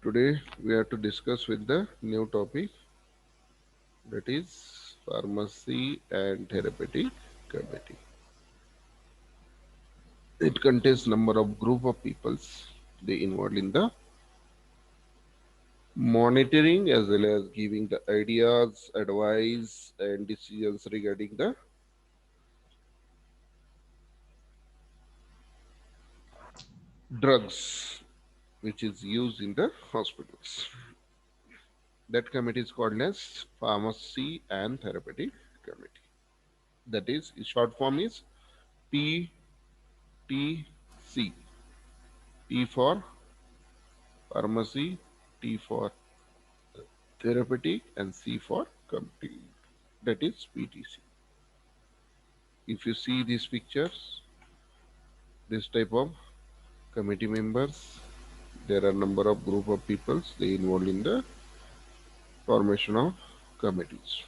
Today we are to discuss with the new topic, that is pharmacy and therapeutic committee. It contains number of group of peoples they involved in the monitoring as well as giving the ideas, advice and decisions regarding the drugs which is used in the hospitals. That committee is called as pharmacy and therapeutic committee. That is short form is PTC. P for pharmacy, T for therapeutic, and C for committee. That is PTC. If you see these pictures, this type of committee members, there are number of group of peoples they involved in the formation of committees.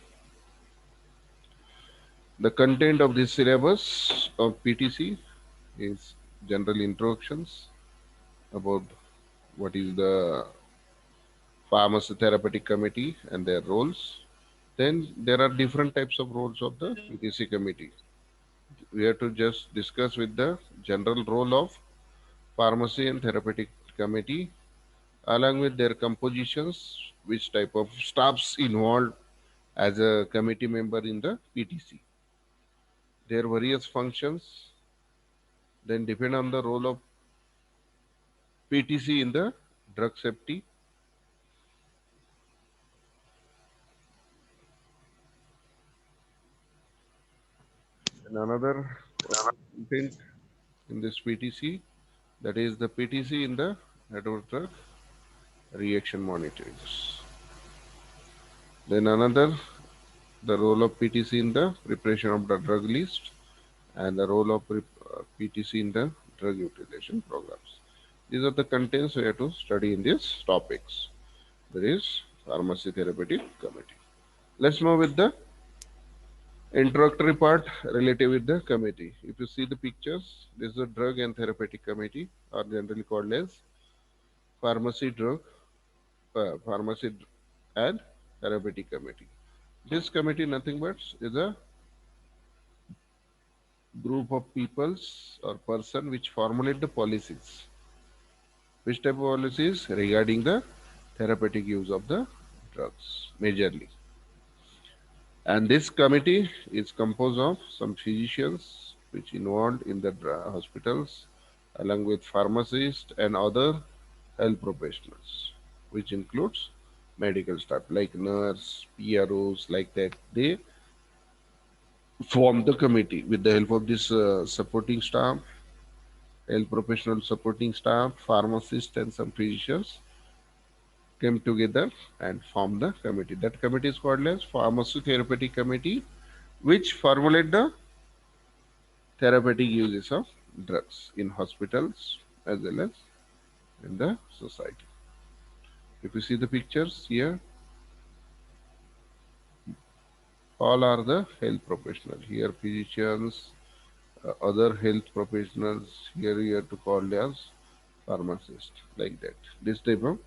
The content of this syllabus of PTC is general introductions about what is the pharmacy therapeutic committee and their roles. Then there are different types of roles of the PTC committee. We have to just discuss with the general role of pharmacy and therapeutic committee along with their compositions, which type of staffs involved as a committee member in the PTC, their various functions, then depend on the role of PTC in the drug safety. And another content in this PTC, that is the PTC in the adverse drug reaction monitoring. Then another, the role of PTC in the preparation of the drug list and the role of PTC in the drug utilization programs. These are the contents we have to study in these topics. There is pharmacy therapeutic committee. Let's move with the introductory part related with the committee. If you see the pictures, this is a drug and therapeutic committee, or generally called as pharmacy drug, pharmacy and therapeutic committee. This committee nothing but is a group of peoples or person which formulate the policies. Which type of policies? Regarding the therapeutic use of the drugs, majorly. And this committee is composed of some physicians which involved in the hospitals along with pharmacists and other health professionals, which includes medical staff like nurse, PROs, like that. They form the committee with the help of this supporting staff, health professional supporting staff, pharmacists, and some physicians came together and formed the committee. That committee is called as Pharmacy Therapeutic Committee, which formulate the therapeutic uses of drugs in hospitals as well as in the society. If you see the pictures here, all are the health professionals. Here, physicians, other health professionals. Here, you have to call as pharmacists, like that. This type of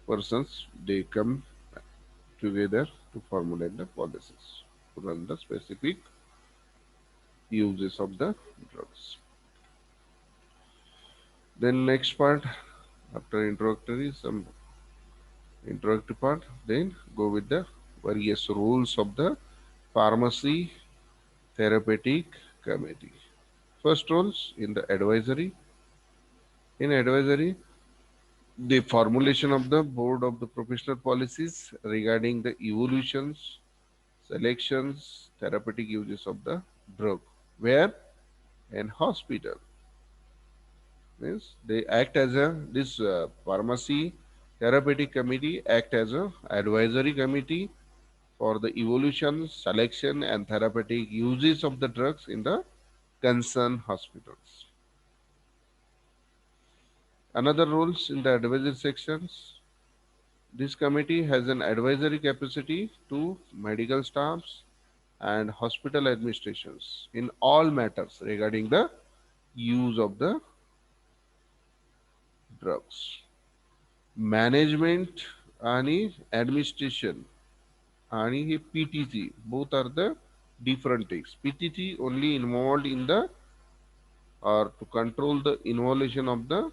persons they come together to formulate the policies to run the specific uses of the drugs. Then next part, after introductory, some introductory part, then go with the various rules of the pharmacy therapeutic committee. First rules in the advisory. In advisory, the formulation of the board of the professional policies regarding the evolutions, selections, therapeutic uses of the drug. Where? In hospital. Means they act as a this pharmacy therapeutic committee act as a advisory committee for the evolution, selection, and therapeutic uses of the drugs in the concerned hospitals. Another rules in the advisory sections. This committee has an advisory capacity to medical staffs and hospital administrations in all matters regarding the use of the drugs. management आणि administration आणि हे PTC both are the different things. PTC only involved in the or to control the involution of the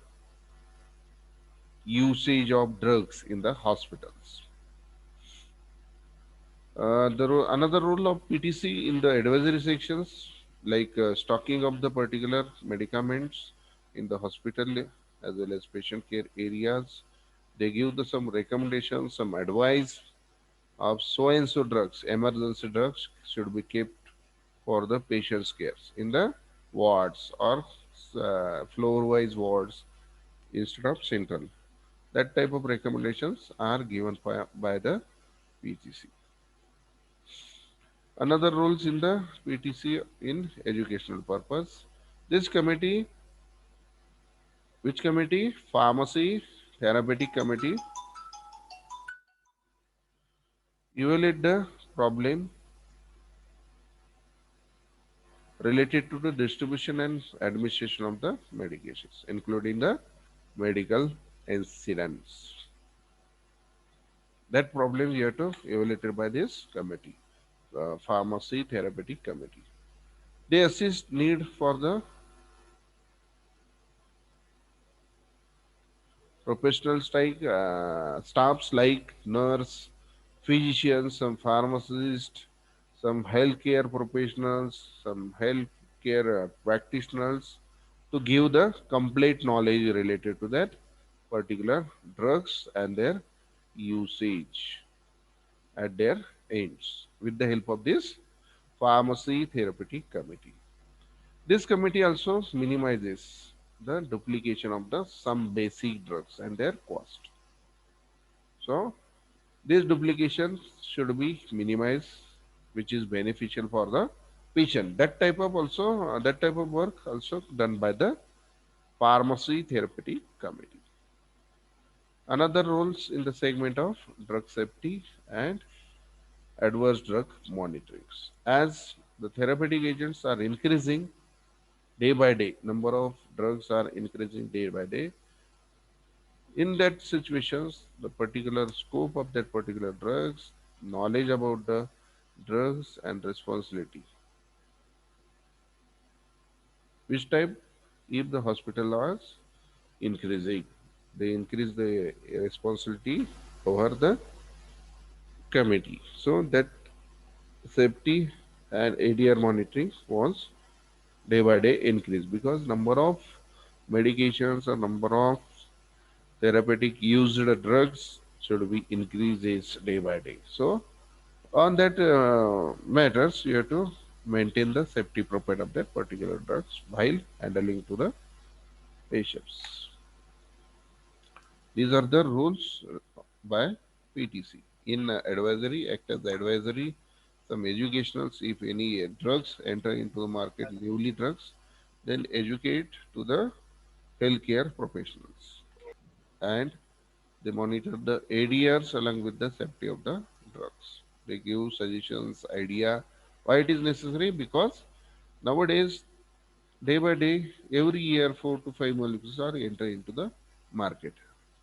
usage of drugs in the hospitals. Another role of PTC in the advisory sections, like stocking of the particular medicaments in the hospital as well as patient care areas. They give some recommendations, some advice of so and so drugs, emergency drugs should be kept for the patient's cares in the wards or floor-wise wards instead of central. That type of recommendations are given by the PTC. Another rules in the PTC in educational purpose. This committee, which committee? Pharmacy Therapeutic Committee, evaluate the problem related to the distribution and administration of the medications, including the medical incidents. That problem you have to evaluated by this committee, Pharmacy Therapeutic Committee. They assist need for the professionals like staffs like nurse, physicians, some pharmacists, some healthcare professionals, some healthcare practitioners to give the complete knowledge related to that particular drugs and their usage at their ends with the help of this pharmacy therapeutic committee. This committee also minimizes the duplication of the some basic drugs and their cost. So this duplication should be minimized, which is beneficial for the patient. That type of work also done by the pharmacy therapeutic committee. Another roles in the segment of drug safety and adverse drug monitoring. As the therapeutic agents are increasing day by day, number of drugs are increasing day by day. In that situations, the particular scope of that particular drugs, knowledge about the drugs and responsibility. Which type? If the hospital was increasing, they increase the responsibility over the committee. So that safety and ADR monitoring was day by day increase because number of medications or number of therapeutic used drugs should be increases day by day. So on that matters, you have to maintain the safety profile of that particular drugs while handling to the patients. These are the rules by PTC. In advisory, act as the advisory, some educationals, if any drugs enter into the market, newly drugs, then educate to the healthcare professionals. And they monitor the ADRs along with the safety of the drugs. They give suggestions, idea why it is necessary because nowadays, day by day, every year 4 to 5 molecules are entering into the market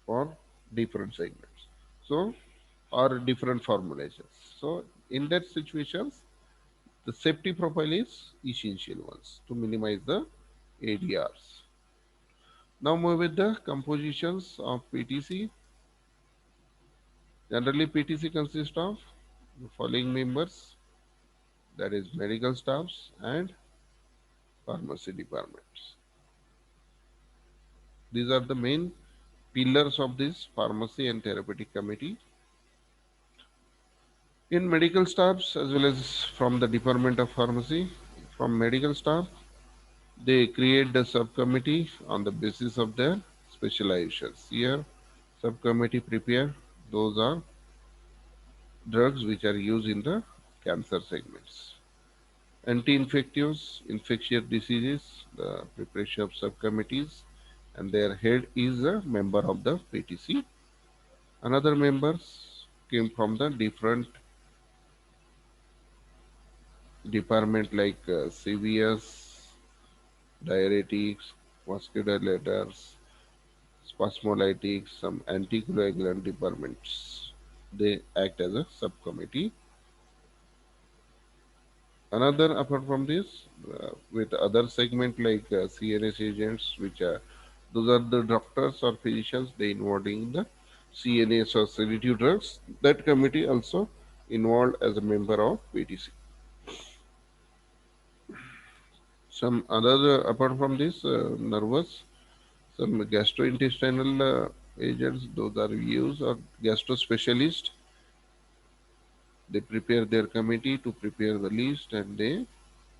for different segments. So, or different formulations. So, in that situations, the safety profile is essential ones to minimize the ADRs. Now move with the compositions of PTC. Generally, PTC consists of the following members, that is medical staffs and pharmacy departments. These are the main pillars of this pharmacy and therapeutic committee. In medical staffs as well as from the department of pharmacy, from medical staff, they create the subcommittee on the basis of their specializations. Here, subcommittee prepare those are drugs which are used in the cancer segments. Anti-infectives, infectious diseases, the preparation of subcommittees, and their head is a member of the PTC. Another members came from the different department like CVS, diuretics, vasculators, spasmolytics, some anticoagulant departments. They act as a subcommittee. Another, apart from this, with other segment like CNS agents, which are those are the doctors or physicians they involved in the CNS or sedative drugs. That committee also involved as a member of PTC. Some other, apart from this, nervous, some gastrointestinal agents, those are used, or gastro specialist. They prepare their committee to prepare the list and they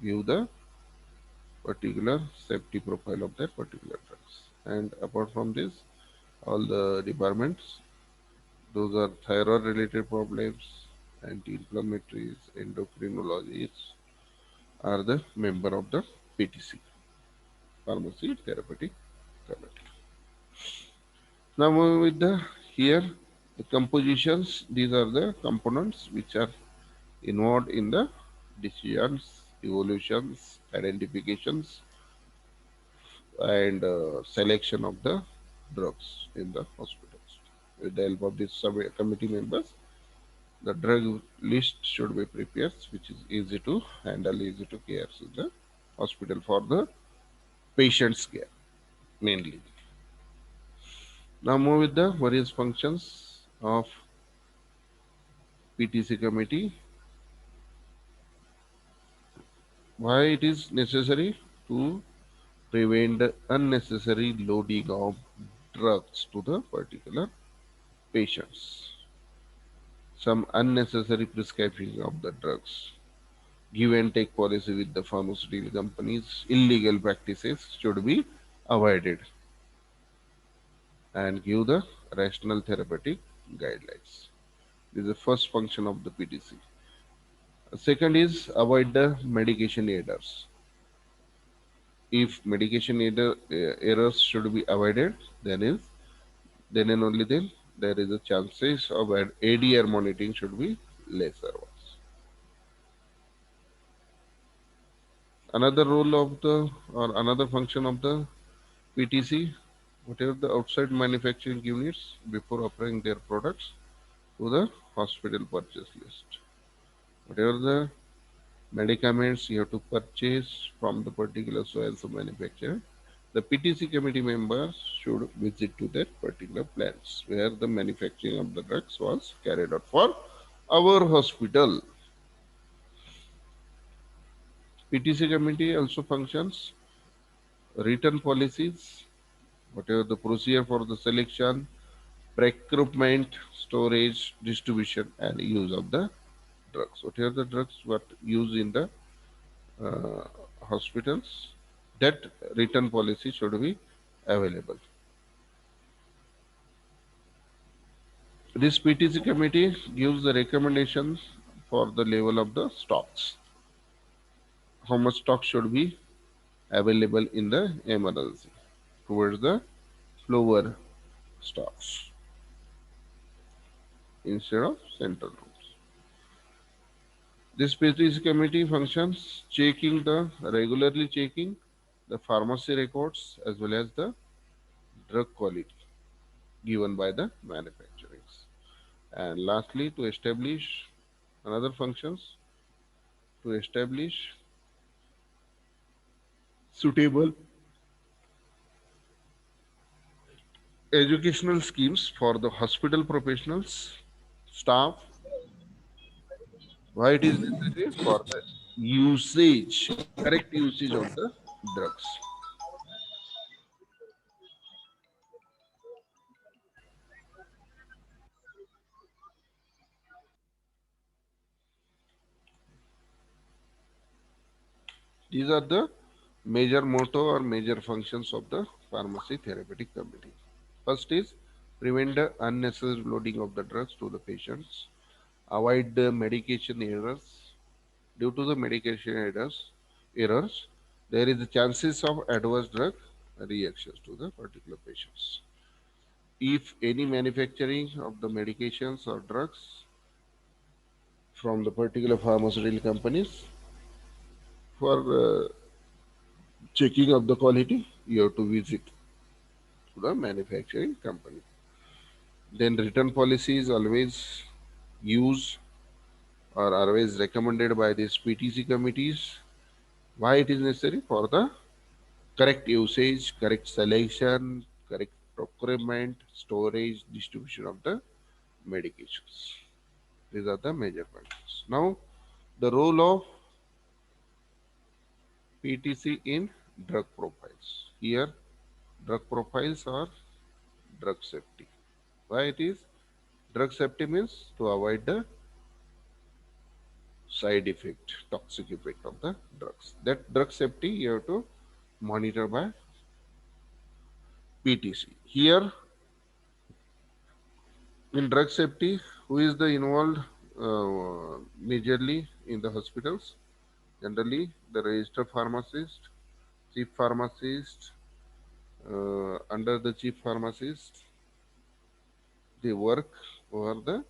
give the particular safety profile of that particular drugs. And apart from this, all the departments, those are thyroid related problems, anti-inflammatories, endocrinologists are the member of the PTC, Pharmacy Therapeutic Committee. Now moving with the here the compositions. These are the components which are involved in the decisions, evolutions, identifications, and selection of the drugs in the hospitals. With the help of these committee members, the drug list should be prepared, which is easy to handle, easy to care in the hospital for the patient's care mainly. Now move with the various functions of PTC committee. Why it is necessary to prevent the unnecessary loading of drugs to the particular patients. Some unnecessary prescribing of the drugs. Give and take policy with the pharmaceutical companies, illegal practices should be avoided and give the rational therapeutic guidelines. This is the first function of the PTC. Second is avoid the medication errors. If medication errors should be avoided, then and only then there is a chances of ADR monitoring should be lesser ones. Another role of the or another function of the PTC, whatever the outside manufacturing units before offering their products to the hospital purchase list. Whatever the medicaments you have to purchase from the particular soils of manufacturer, the PTC committee members should visit to that particular plants where the manufacturing of the drugs was carried out for our hospital. PTC committee also functions written policies, whatever the procedure for the selection, procurement, storage, distribution, and use of the drugs. Whatever the drugs were used in the uh, hospitals, that written policy should be available. This PTC committee gives the recommendations for the level of the stocks. How much stock should be available in the emergency towards the lower stocks instead of central rooms. This PTC committee functions regularly checking the pharmacy records as well as the drug quality given by the manufacturers. And lastly, to establish another functions to establish suitable educational schemes for the hospital professionals, staff, why it is necessary for the usage, correct usage of the drugs. These are the major motto or major functions of the pharmacy therapeutic committee. First is prevent the unnecessary loading of the drugs to the patients, avoid the medication errors. Due to the medication errors, there is a chances of adverse drug reactions to the particular patients. If any manufacturing of the medications or drugs from the particular pharmaceutical companies for checking of the quality, you have to visit to the manufacturing company. Then return policy is always used or always recommended by these PTC committees. Why it is necessary? For the correct usage, correct selection, correct procurement, storage, distribution of the medications. These are the major points. Now, the role of PTC in drug profiles. Here, drug profiles are drug safety. Why it is? Drug safety means to avoid the side effect, toxic effect of the drugs. That drug safety you have to monitor by PTC. Here, in drug safety, who is the involved majorly in the hospitals? Generally, the registered pharmacist, chief pharmacist, under the chief pharmacist, they work over the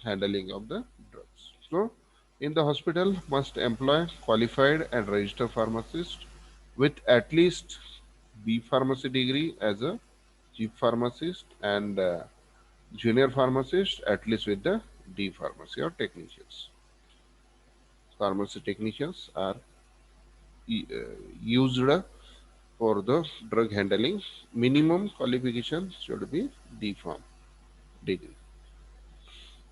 handling of the drugs. So, in the hospital, must employ qualified and registered pharmacist with at least B pharmacy degree as a chief pharmacist and junior pharmacist at least with the D pharmacy or technicians. Pharmacy technicians are used for the drug handling. Minimum qualification should be D Pharm degree.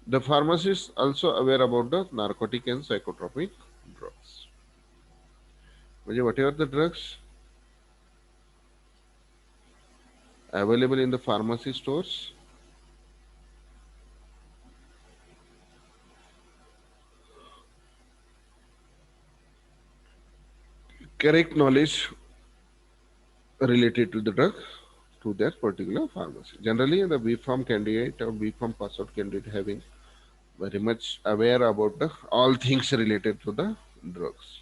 The pharmacist also aware about the narcotic and psychotropic drugs. Whatever the drugs available in the pharmacy stores, correct knowledge related to the drug to that particular pharmacy. Generally, the B Pharm candidate or B Pharm pass out candidate having very much aware about the all things related to the drugs.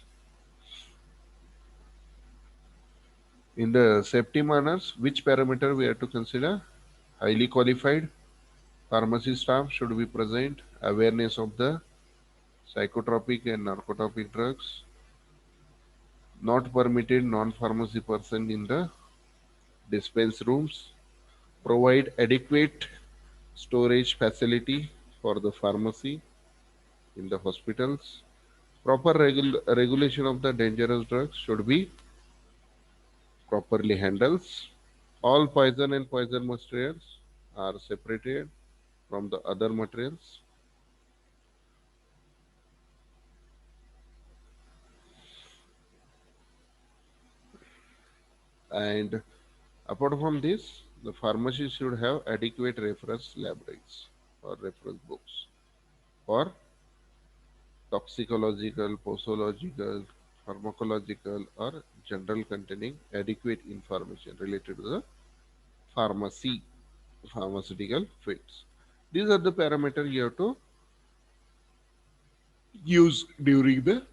In the safety manners, which parameter we have to consider? Highly qualified pharmacy staff should be present, awareness of the psychotropic and narcotropic drugs, not permitted non-pharmacy person in the dispense rooms, provide adequate storage facility for the pharmacy in the hospitals, proper regulation of the dangerous drugs should be properly handled. All poison and poison materials are separated from the other materials. And apart from this, the pharmacy should have adequate reference libraries or reference books for toxicological, posological, pharmacological, or general containing adequate information related to the pharmacy, pharmaceutical fields. These are the parameters you have to use during the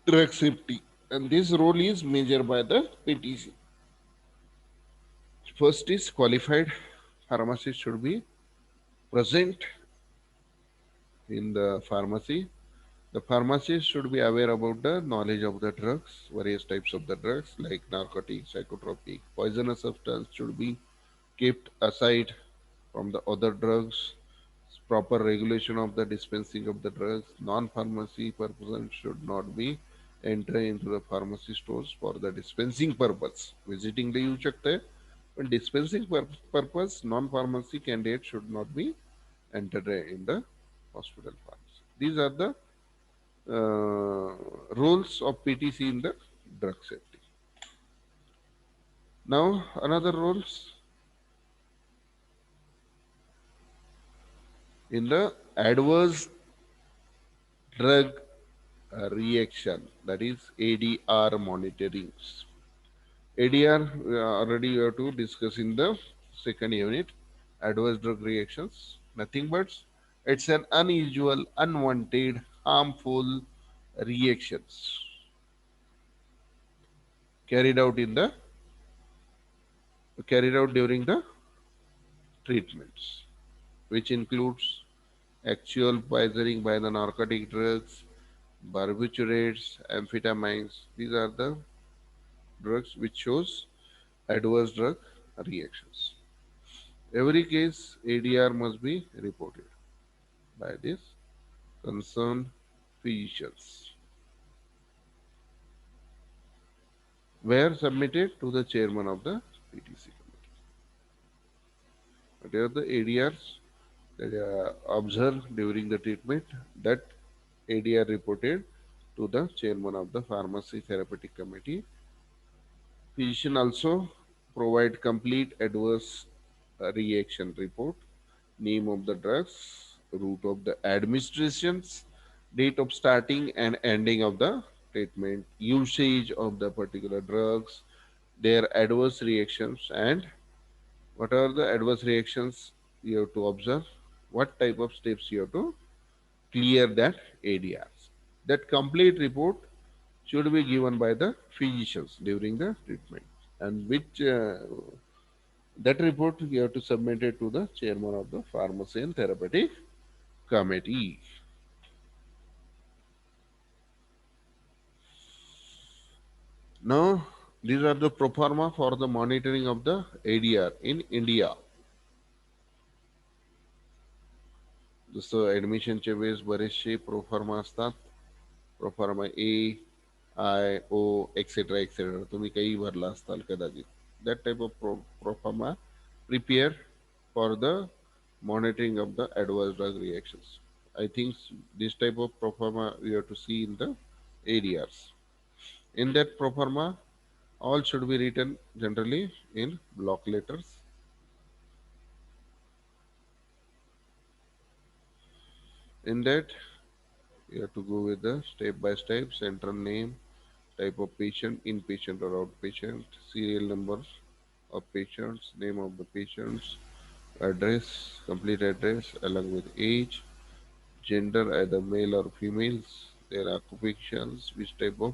drug safety. And this role is measured by the PTC. First is qualified pharmacist should be present in the pharmacy. The pharmacist should be aware about the knowledge of the drugs, various types of the drugs like narcotic, psychotropic, poisonous substance should be kept aside from the other drugs. Proper regulation of the dispensing of the drugs. Non-pharmacy person should not be enter into the pharmacy stores for the dispensing purpose. Visiting the येऊ शकते, but dispensing purpose, non-pharmacy candidate should not be entered in the hospital pharmacy. These are the rules of PTC in the drug safety. Now, another rules in the adverse drug reaction, that is ADR monitoring. ADR already we have to discuss in the second unit. Adverse drug reactions, nothing but it's an unusual, unwanted, harmful reactions carried out in the carried out during the treatments, which includes actual poisoning by the narcotic drugs, barbiturates, amphetamines. These are the drugs which shows adverse drug reactions. Every case ADR must be reported by this concerned physicians, were submitted to the chairman of the PTC committee. Whatever the ADRs that are observed during the treatment, that ADR reported to the chairman of the pharmacy therapeutic committee. Physician also provide complete adverse reaction report, name of the drugs, route of the administrations, date of starting and ending of the treatment, usage of the particular drugs, their adverse reactions, and what are the adverse reactions you have to observe, what type of steps you have to clear that ADRs. That complete report should be given by the physicians during the treatment, and which that report you have to submit it to the chairman of the pharmacy and therapeutic committee. Now, these are the pro forma for the monitoring of the ADR in India. जसं ॲडमिशनच्या वेळेस बरेचसे proforma असतात. Proforma ए आय ओ etcetera etcetera तुम्ही काही भरला असताल कदाचित. That type of proforma prepare for the monitoring of the adverse drug reactions. I think this type of proforma we have to see in the ADRs. In that proforma, all should be written generally in block letters. In that, you have to go with the step by step, central name, type of patient, inpatient or outpatient, serial number of patients, name of the patients, address, complete address along with age, gender, either male or females, their occupations, which type of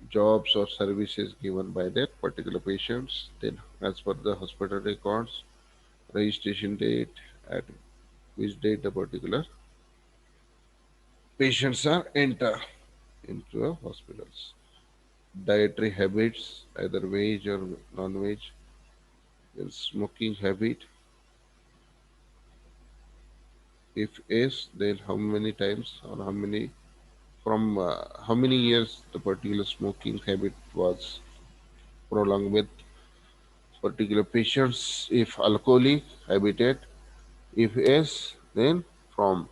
jobs or services given by that particular patients. Then, as per the hospital records, registration date, at which date the particular patients are enter into the hospitals. Dietary habits, either veg or non-veg, then smoking habit. If yes, then how many times or how many from how many years the particular smoking habit was prolonged with particular patients. If alcoholic habitat, if yes, then from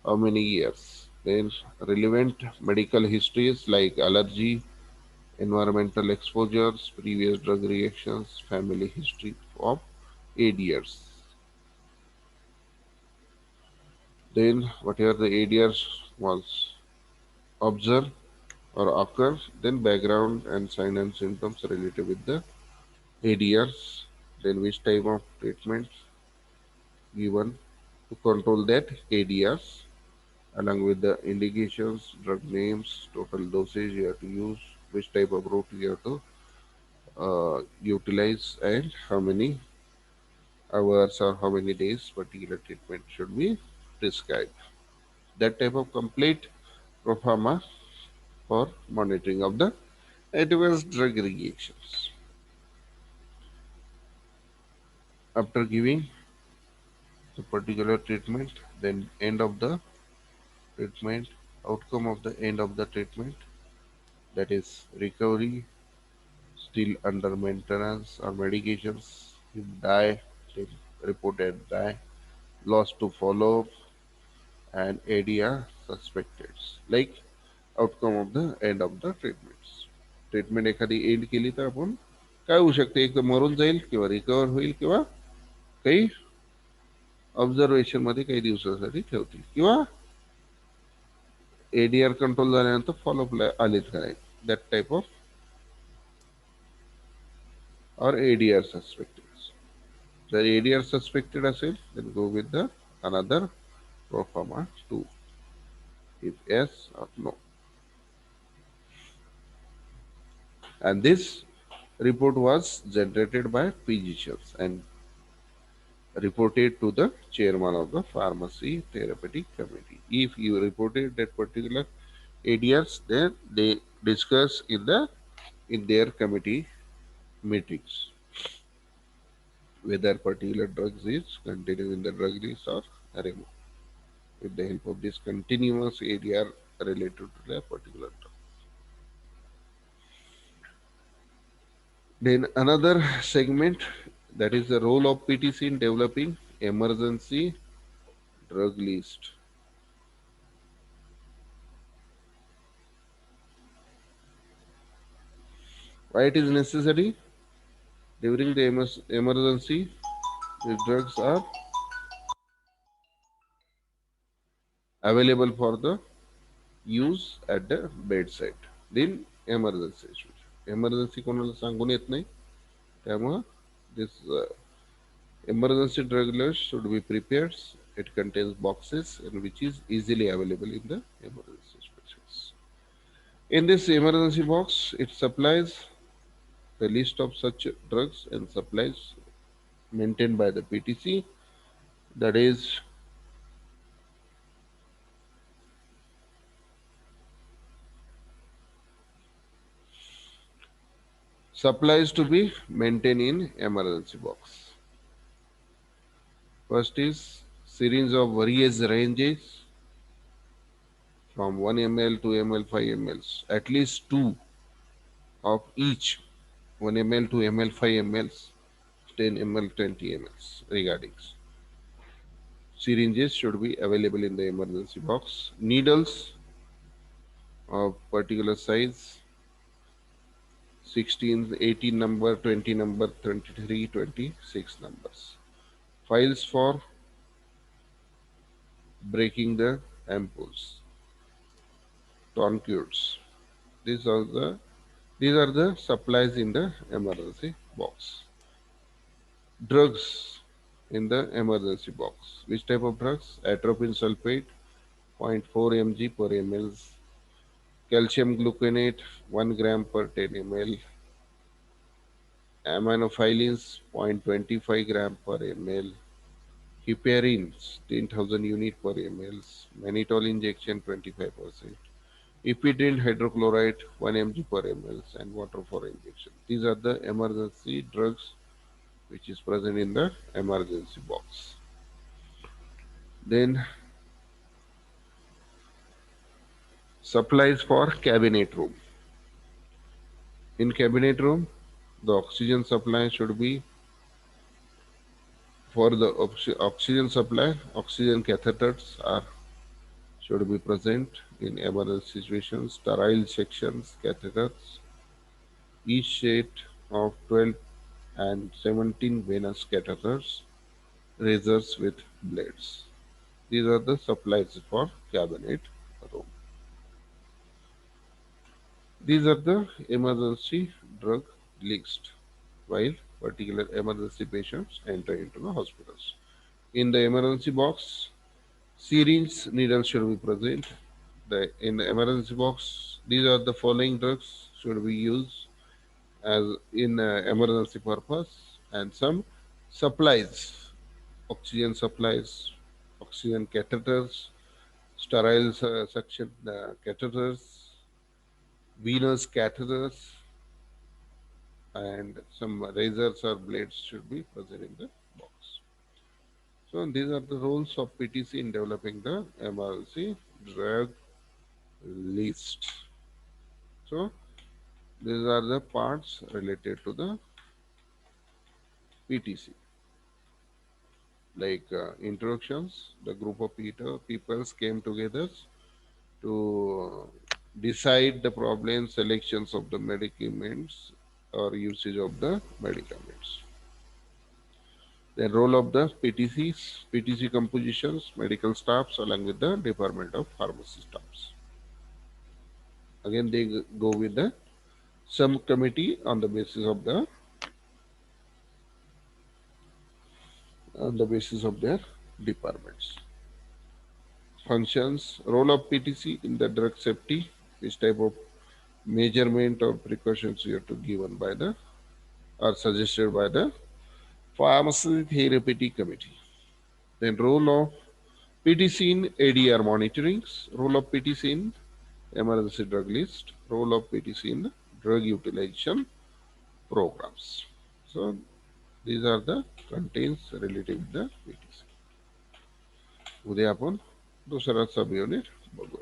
how many years? Then relevant medical histories like allergy, environmental exposures, previous drug reactions, family history of 8 years. Then whatever the 8 years was observed or occur, then background and sign and symptoms related with the 8 years. Then which type of treatment given to control that 8 years, along with the indications, drug names, total dosage you have to use, which type of route you have to utilize, and how many hours or how many days particular treatment should be prescribed. That type of complete proforma for monitoring of the adverse drug reactions. After giving the particular treatment, then end of the treatment, outcome of the end of the treatment, that is recovery, still under maintenance or medications, if die, then reported die, lost to follow up, and ADR suspected. Like outcome of the end of the treatments. Treatment एखादी and केली तर आपण काय होऊ शकते, एक तर maroon जाईल किंवा रिकवर होईल किंवा काही ऑब्झर्वेशन मध्ये काही दिवसासाठी ठेवतील किंवा एडीआर कंट्रोल झाल्यानंतर फॉलोअपला आलेत का नाही, that type of or ADR suspected. The ADR suspected असेल, then go with the another proforma 2, if yes or no. And this report was generated by physicians and reported to the chairman of the pharmacy therapeutic committee. If you reported that particular ADRs, then they discuss in their committee meetings whether particular drugs is continued in the drug list or removed with the help of this continuous area related to the particular drug. Then another segment, that is the role of PTC in developing emergency drug list. Why it is necessary? During the emergency, the drugs are available for the use at the bedside. Then emergency situation. Emergency कोणाला सांगून येत नाही. त्यामुळं this emergency drug list should be prepared. It contains boxes and which is easily available in the emergency situations. In this emergency box, it supplies the list of such drugs and supplies maintained by the PTC, that is supplies to be maintained in emergency box. First is syringe of various ranges from 1 ml, 2 ml, 5 ml, at least two of each 1 ml, 2 ml, 5 ml, 10 ml, 20 ml regarding. Syringes should be available in the emergency box. Needles of particular size, 16, 18 number, 20 number, 23, 26 numbers. Files for breaking the ampoules, tourniquets. These are the supplies in the emergency box. Drugs in the emergency box. Which type of drugs? Atropine sulfate, 0.4 mg per ml. Calcium gluconate, 1 gram per 10 ml. Aminophyllins, 0.25 gram per ml. Heparins, 10,000 unit per ml. Mannitol injection, 25%. Ephedrine hydrochloride, 1 mg per ml, and water for injection. These are the emergency drugs which is present in the emergency box. Then supplies for cabinet room. In cabinet room, the oxygen supply should be for the oxygen supply. Oxygen catheters are should be present in emergency situations. Sterile sections, catheters, each set of 12 and 17 venous catheters, razors with blades. These are the supplies for cabinet room. These are the emergency drug list while particular emergency patients enter into the hospitals. In the emergency box, syringe needles should be present. In the emergency box, these are the following drugs should be used as in emergency purpose, and some supplies, oxygen supplies, oxygen catheters, sterile suction catheters, venous catheters, and some razors or blades should be present in the box. So these are the roles of PTC in developing the emergency drug list. So these are the parts related to the PTC, like introductions. The group of people came together to decide the problem selections of the medicaments or usage of the medicaments. The role of the PTCs, PTC compositions, medical staffs along with the Department of Pharmacy staffs. Again, they go with the some committee on the basis of their departments. Functions, role of PTC in the drug safety, which type of measurement or precautions you have to given by the or suggested by the Pharmacy Therapeutic Committee. Then role of PTC in ADR monitoring, role of PTC in emergency drug list, role of PTC in drug utilization programs. So these are the contains relative the VTC. उद्या आपण दुसरा sub unit बघूया.